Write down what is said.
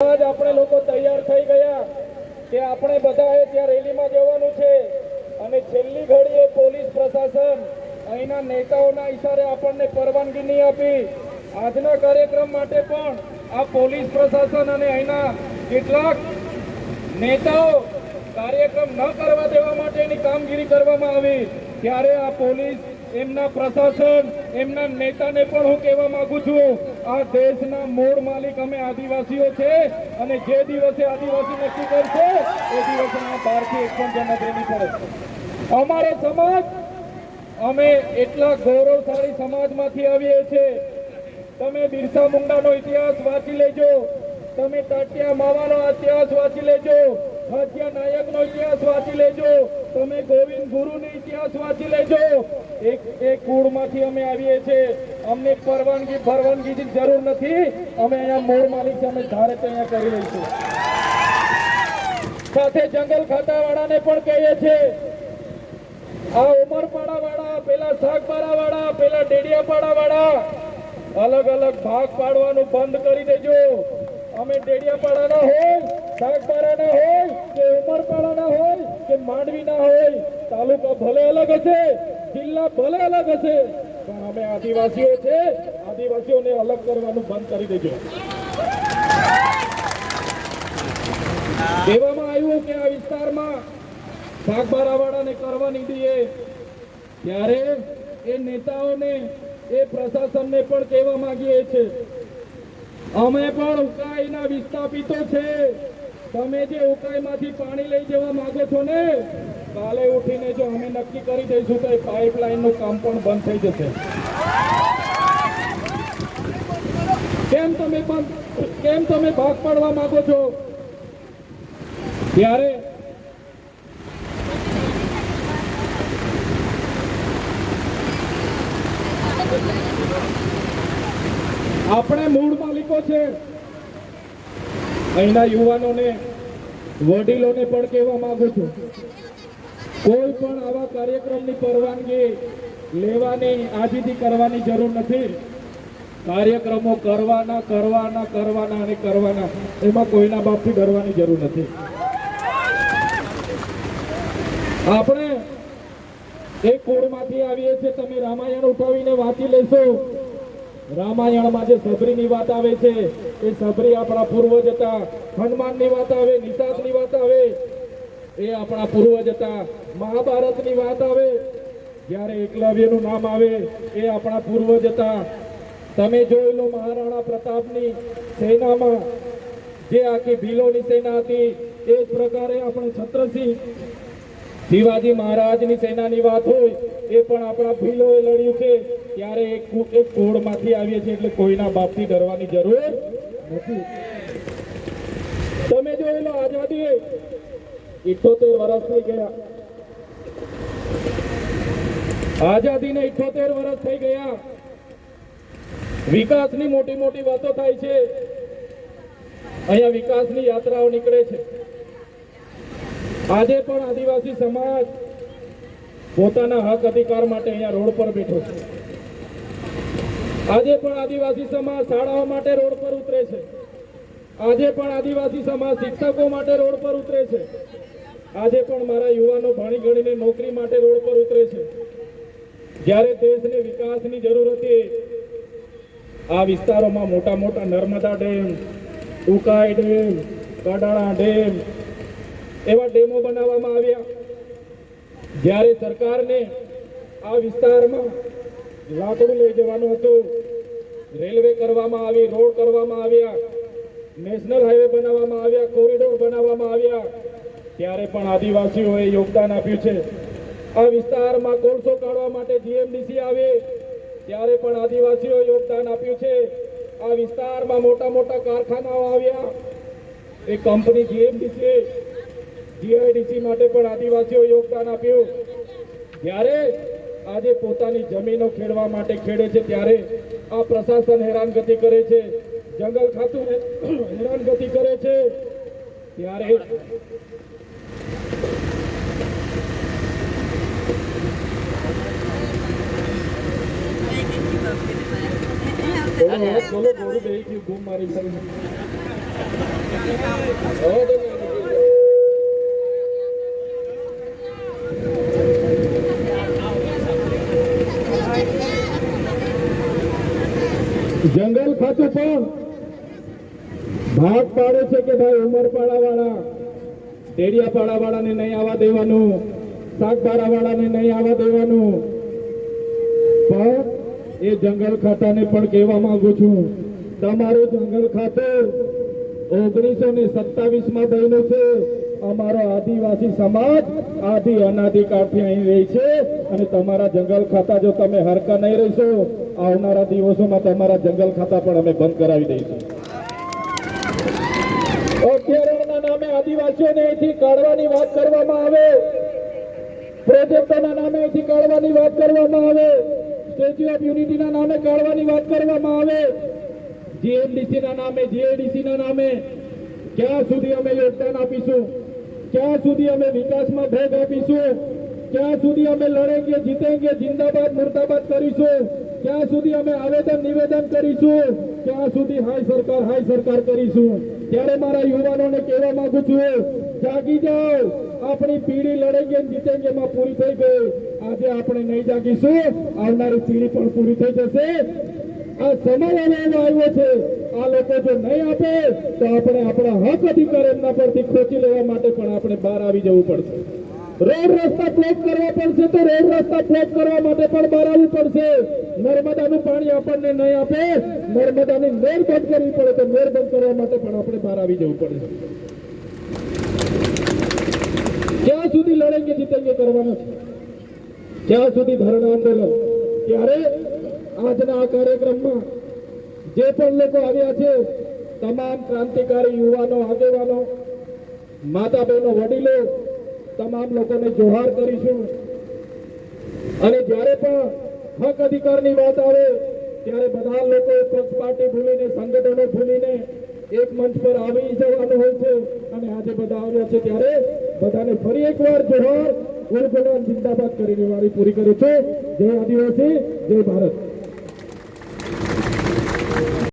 આજ આપણે લોકો તૈયાર થઈ ગયા કે આપણે બધાએ ત્યાં રેલીમાં જવાનું છે અને છેલ્લી ઘડીએ પોલીસ પ્રશાસન અહીંના નેતાઓના ઈશારે આપણને પરવાનગી નહીં આપી। આજના કાર્યક્રમ માટે પણ આ પોલીસ પ્રશાસન અને અહીંના કેટલાક નેતાઓ કાર્યક્રમ ન કરવા દેવા માટેની કામગીરી કરવામાં આવી। ત્યારે આ પોલીસ એમના પ્રશાસન એમના નેતાને પણ હું કહેવા માંગુ છું, આ દેશના મૂળ માલિક અમે આદિવાસીઓ છે અને જે દિવસે આદિવાસી નક્કી કરશે એ દિવસે બહારથી એક પણ જનત નહીં પડે। અમારો સમાજ અમે એટલા ગૌરવશાળી સમાજમાંથી આવીએ છીએ। તમે બિરસા મુંડાનો ઇતિહાસ વાંચી લેજો, તમે તાત્યા માવાનો ઇતિહાસ વાંચી લેજો, હાથિયા નાયકનો ઇતિહાસ વાંચી લેજો, તમે ગોવિંદ ગુરુનો ઇતિહાસ વાંચી લેજો। એક કુળમાંથી અમે આવીએ છીએ, અમને પરવાનગીની જરૂર નથી। અમે અહીંયા મૂળ માલિક છે, અમે ધારે તો અહીંયા કરી લઈશું। સાથે જંગલ ખાતાવાળાને પણ કહીએ છીએ, આ ઉમરપાડાવાળા, પેલા શાકબારાવાળા, પેલા ડેડિયાપાડાવાળા અલગ અલગ ભાગ પાડવાનું બંધ કરી દેજો। અમે ડેડિયાપાડાના હોય, શાકબારાના હોય કે ઉમરપાડાના હોય કે માંડવીના હોય, તાલુકા ભલે અલગ હશે, જિલ્લા ભલે અલગ હશે, પણ અમે આદિવાસીઓ છે, આદિવાસીઓને અલગ કરવાનું બંધ કરી દેજો। કહેવામાં આવ્યું કે આ વિસ્તારમાં શાકબારાવાળાને કરવા નહીં દઈએ, ત્યારે એ નેતાઓને એ પ્રશાસનને પણ કહેવા માંગીએ છીએ, અમે પણ ઉકાઈના વિસ્થાપિતો છે। તમે જે ઉકાઈમાંથી પાણી લઈ જવા માંગો છો ને, કાલે ઉઠીને જો અમે નક્કી કરી દઈશું તો એ પાઇપલાઇનનું કામ પણ બંધ થઈ જશે। કેમ તમે ભાગ પાડવા માંગો છો? ત્યારે આપણે મૂળ માલિકો છે। અહીંના યુવાનોને, વડીલોને પણ કહેવા માંગુ છું, કોઈ પણ આવા કાર્યક્રમની પરવાનગી લેવાની, આજીજી કરવાની જરૂર નથી। કાર્યક્રમો કરવાના અને કરવાના, એમાં કોઈના બાપથી ડરવાની જરૂર નથી। આપણે એક કુળમાંથી આવીએ છીએ। તમે રામાયણ ઉઠાવીને વાંચી લેશો, રામાયણમાં જે સબરીની વાત આવે છે, એ સબરી આપણા પૂર્વજ હતા। હનુમાનની વાત આવે, નિષાદની વાત આવે, એ આપણા પૂર્વજ હતા। મહાભારતની વાત આવે, જ્યારે એકલવ્યનું નામ આવે, એ આપણા પૂર્વજ હતા। તમે જોઈ લો મહારાણા પ્રતાપની સેનામાં જે આખી ભીલોની સેના હતી, એ જ પ્રકારે આપણે છત્રસિંહ શિવાજી મહારાજની સેનાની વાત હોય, એ પણ આપણા ભીલોએ લડ્યું છે। ત્યારે એક કુળમાંથી આવીએ છીએ, એટલે કોઈના બાપથી ડરવાની જરૂર નથી। તમે જોઈ લો આઝાદી 78 વર્ષ થઈ ગયા, આઝાદીને 78 વર્ષ થઈ ગયા। વિકાસની મોટી મોટી વાતો થાય છે, અહીંયા વિકાસની યાત્રાઓ નીકળે છે। આજે પણ આદિવાસી સમાજ પોતાના હક અધિકાર માટે અહીંયા રોડ પર બેઠો છે। આજે પણ આદિવાસી સમાજ શાળાઓ માટે રોડ પર ઉતરે છે। આજે પણ આદિવાસી સમાજ શિક્ષકો માટે રોડ પર ઉતરે છે। આજે પણ મારા યુવાનો ભણી ગણીને નોકરી માટે રોડ પર ઉતરે છે। જ્યારે દેશને વિકાસની જરૂર હતી, આ વિસ્તારોમાં મોટા મોટા Narmada dam, Ukai dam, Kadana dam, એવા ડેમો બનાવવામાં આવ્યા। જ્યારે સરકારને આ વિસ્તારમાં લાકડું લઈ જવાનું હતું, રેલવે કરવામાં આવી, રોડ કરવામાં આવ્યા, નેશનલ હાઈવે બનાવવામાં આવ્યા, કોરિડોર બનાવવામાં આવ્યા, ત્યારે પણ આદિવાસીઓએ યોગદાન આપ્યું છે। આ વિસ્તારમાં કોલસો કાઢવા માટે જીએમડીસી આવે, ત્યારે પણ આદિવાસીઓ યોગદાન આપ્યું છે। આ વિસ્તારમાં મોટા મોટા કારખાનાઓ આવ્યા, એ કંપની જીએમડીસી, જીઆઈડીસી માટે પણ આદિવાસીઓ યોગદાન આપ્યું। જ્યારે આજે પોતાની જમીનો ખેડવા માટે ખેડે છે, ત્યારે આ પ્રશાસન હેરાનગતિ કરે છે, જંગલ ખાતું હેરાનગતિ કરે છે, ત્યારે બોલો ગોરું દઈ ગયું, બૂમ મારી જંગલ ખાતું પણ ભાગ પાડે છે કે ભાઈ ઉમરપાડા વાળા, ડેડિયાપાડા વાળાને નહીં આવવા દેવાનું, શાકબારા વાળાને નહીં આવવા દેવાનું. પણ એ જંગલ ખાતાને પણ કહેવા માંગુ છું, તમારું જંગલ ખાતું 1927માં બન્યું છે. અમારો આદિવાસી સમાજ આદિ અનાદિકાળથી અહીં રહે છે અને તમારા જંગલ ખાતા જો તમે હરકા નહીં રહેશો, આવનારા દિવસોમાં તમારા જંગલ ખાતા પણ અમે બંધ કરાવી દઈશું. અભયારણ્યના નામે આદિવાસીઓને અહીંથી કાઢવાની વાત કરવામાં આવે, પ્રોજેક્ટોના નામે અહીંથી કાઢવાની વાત કરવામાં આવે, સ્ટેચ્યુ ઓફ યુનિટીના નામે કાઢવાની વાત કરવામાં આવે, જીએમડીસીના નામે, જીએડીસીના નામે ક્યાં સુધી અમે યોગદાન આપીશું? ક્યાં સુધી અમે વિકાસમાં ભાગ આપીશું? ક્યાં સુધી અમે લડેંગે જીતેંગે જિંદાબાદ મુર્દાબાદ કરીશું? ક્યાં સુધી અમે આવેદન નિવેદન કરીશું? ક્યાં સુધી હાય સરકાર કરીશું? ત્યારે મારા યુવાનોને કહેવા માંગુ છું, જાગી જાઓ. આપણી પીઢી લડેંગે જીતેંગે માં પૂરી થઈ ગઈ. આજે આપણે નહીં જાગીશું, આવનારી પીઢી પણ પૂરી થઈ જશે. આ સમય આવ્યો છે. આ લોકો જો નહીં આપે તો આપણે આપણા હક અધિકાર એમના પરથી ખોચી લેવા માટે પણ આપણે બહાર આવી જવું પડશે. રોડ રસ્તા બ્લોક કરવા પડશે તો રોડ રસ્તા બ્લોક કરવા માટે પણ બહાર આવવું પડશે. નર્મદાનું પાણી આપણને નહીં આપે, નર્મદાની નહેર બંધ કરવી પડે તો નહેર બંધ કરવા માટે પણ આપણે બહાર આવી જવું પડશે. ક્યાં સુધી લડેંગે જીતેંગે કરવાનું છે? ક્યાં સુધી ધરણા આંદોલન? ત્યારે આજના આ કાર્યક્રમમાં જે પણ લોકો આવ્યા છે, તમામ ક્રાંતિકારી યુવાનો, આગેવાનો, માતા બહેનો, વડીલો, તમામ લોકોને જોહાર કરીશું. અને જ્યારે પણ હક અધિકારની વાત આવે ત્યારે બધા લોકો પક્ષ પાર્ટી ભૂલીને, સંગઠનો ભૂલીને એક મંચ પર આવી જવાનું હોય છે. અને આજે બધા આવ્યા છે ત્યારે બધાને ફરી એકવાર જોહાર, ગુણગુણાન જિંદાબાદ કરીને વારી પૂરી કરું છું. જય આદિવાસી, જય ભારત.